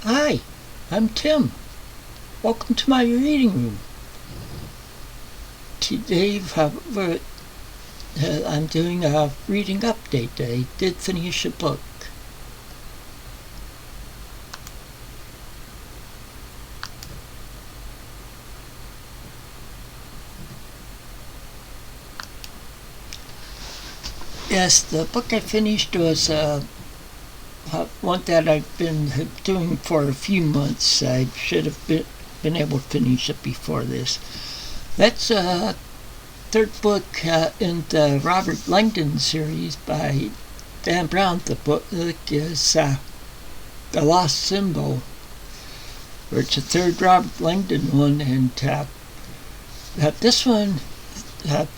Hi, I'm Tim. Welcome to my reading room. Today I'm doing a reading update. I did finish a book. Yes, the book I finished was one that I've been doing for a few months. I should have been able to finish it before this. That's a third book in the Robert Langdon series by Dan Brown. The book is The Lost Symbol, it's the third Robert Langdon one, and this one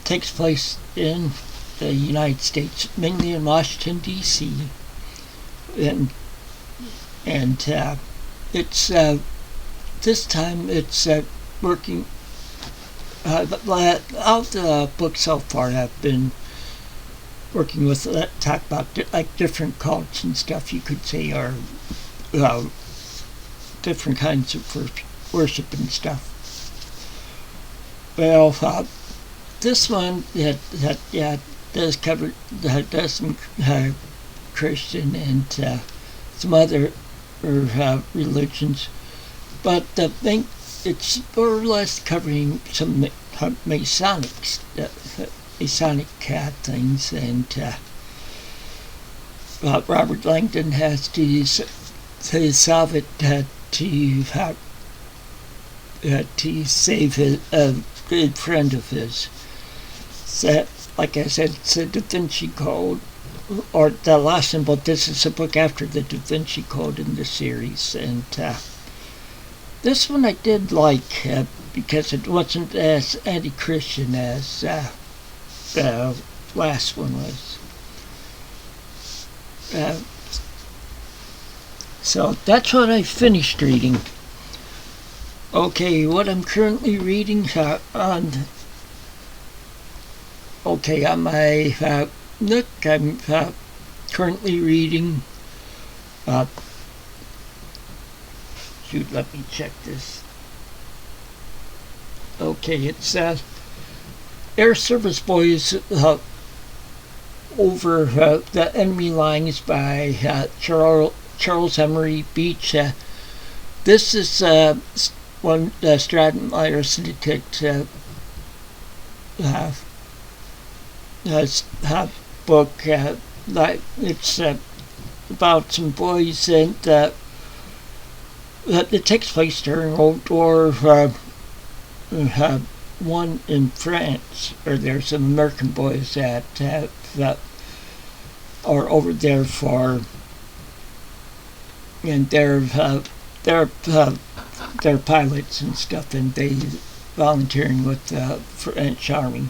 takes place in the United States, mainly in Washington, D.C., and it's this time it's working. All the books so far have been working with talk about like different cults and stuff. You could say are different kinds of worship and stuff. Well, this one does cover does some Christian and some other religions, but it's more or less covering some Masonic things, and Robert Langdon has to solve it to save a good friend of his. So, like I said, it's a Da Vinci Code, or The Lost Symbol. This is a book after the Da Vinci Code in the series, and this one I did like because it wasn't as anti-Christian as the last one was. So that's what I finished reading. Okay, what I'm currently reading on my Nook, I'm currently reading. Let me check this. Okay, it's Air Service Boys over the Enemy Lines by Charles Emery Beach. This is one Stratton-Meyer Syndicate book. It's about some boys, and it takes place during World War One in France, or there's some American boys that are over there and they're pilots and stuff, and they volunteering with the French Army.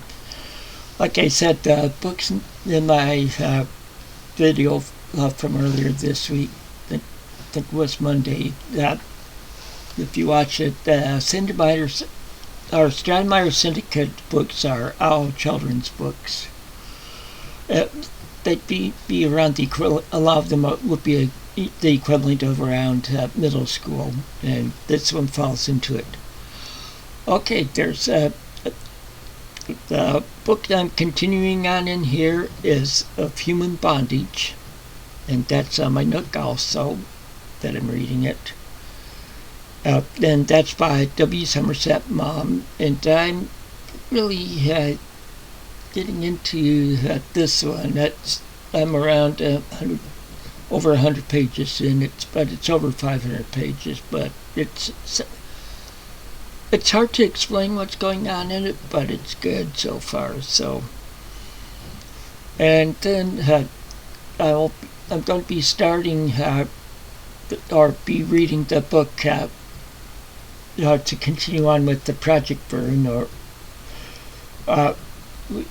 Like I said, the books in my video from earlier this week, I think it was Monday, that if you watch it, Stratton-Meyer Syndicate books are all children's books. They'd be around the equivalent, a lot of them would be the equivalent of around middle school, and this one falls into it. Okay, there's the book that I'm continuing on in here is Of Human Bondage, and that's on my Nook also that I'm reading it. And that's by W. Somerset Maugham, and I'm really getting into this one. I'm around over 100 pages in it, but it's over 500 pages, but it's hard to explain what's going on in it, but it's good so far. So, and then I'm going to be starting or be reading the book to continue on with the Project Verne, or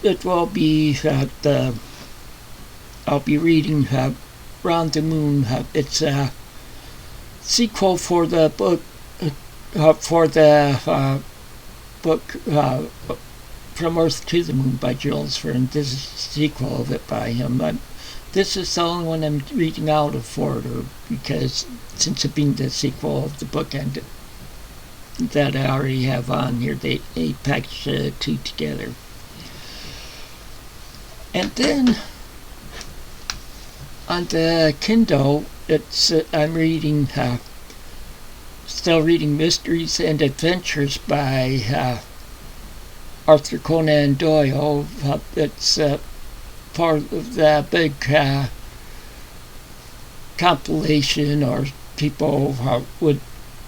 it will be I'll be reading Round the Moon. It's a sequel for the book. Book From Earth to the Moon by Jules Verne. This is a sequel of it by him. this is the only one I'm reading out of order because since it being the sequel of the book and that I already have on here, they packaged the two together. And then on the Kindle, I'm reading, still reading Mysteries and Adventures by Arthur Conan Doyle. It's part of the big compilation, or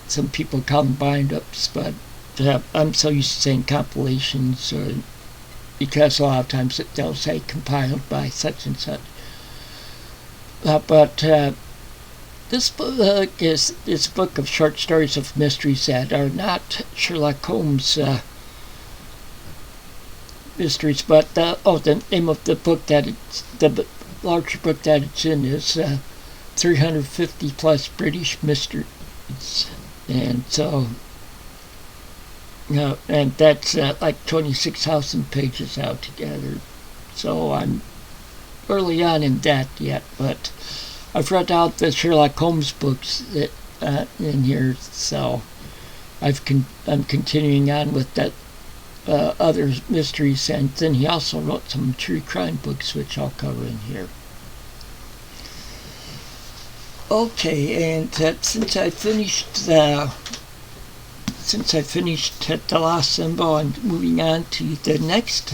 some people call them bind-ups, but I'm so used to saying compilations because a lot of times they'll say compiled by such and such. But this book is a book of short stories of mysteries that are not Sherlock Holmes mysteries, but the name of the book the larger book that it's in is 350 plus British mysteries, and so and that's like 26,000 pages altogether. So I'm early on in that yet, but I've read out the Sherlock Holmes books that in here, so I'm continuing on with that other mysteries, and then he also wrote some true crime books which I'll cover in here. Okay, and since I finished The Lost Symbol, I'm moving on to the next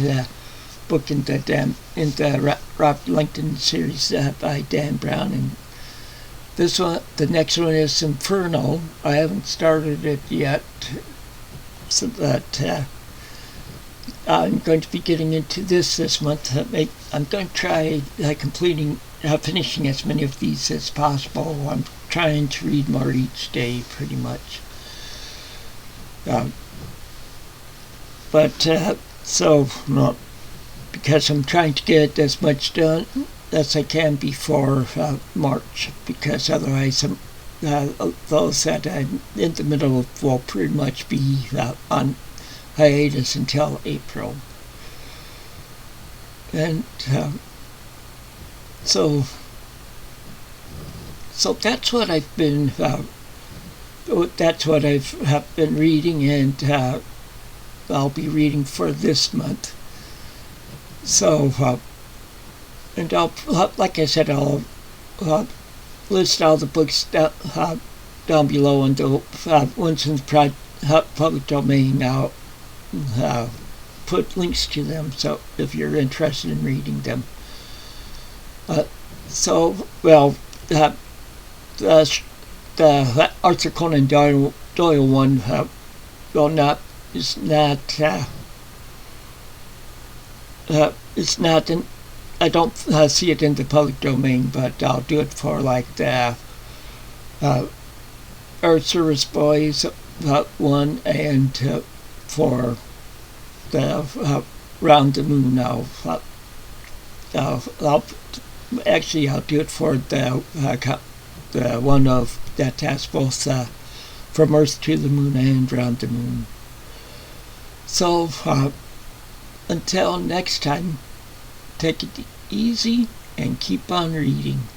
book in the Robert Langdon series by Dan Brown, and the next one is Inferno. I haven't started it yet, so that I'm going to be getting into this month. I'm going to try finishing as many of these as possible. I'm trying to read more each day, pretty much. Because I'm trying to get as much done as I can before March, because otherwise those that I'm in the middle of will pretty much be on hiatus until April. And so that's what I've been been reading, and I'll be reading for this month. So and I'll, like I said, I'll list all the books down below, and the ones in the public domain. I'll put links to them, so if you're interested in reading them. The Arthur Conan Doyle one it's not in. I don't see it in the public domain, but I'll do it for like the Earth Service Boys one, and for the Round the Moon. I'll do it for the one of that has both From Earth to the Moon and Round the Moon. So until next time, take it easy and keep on reading.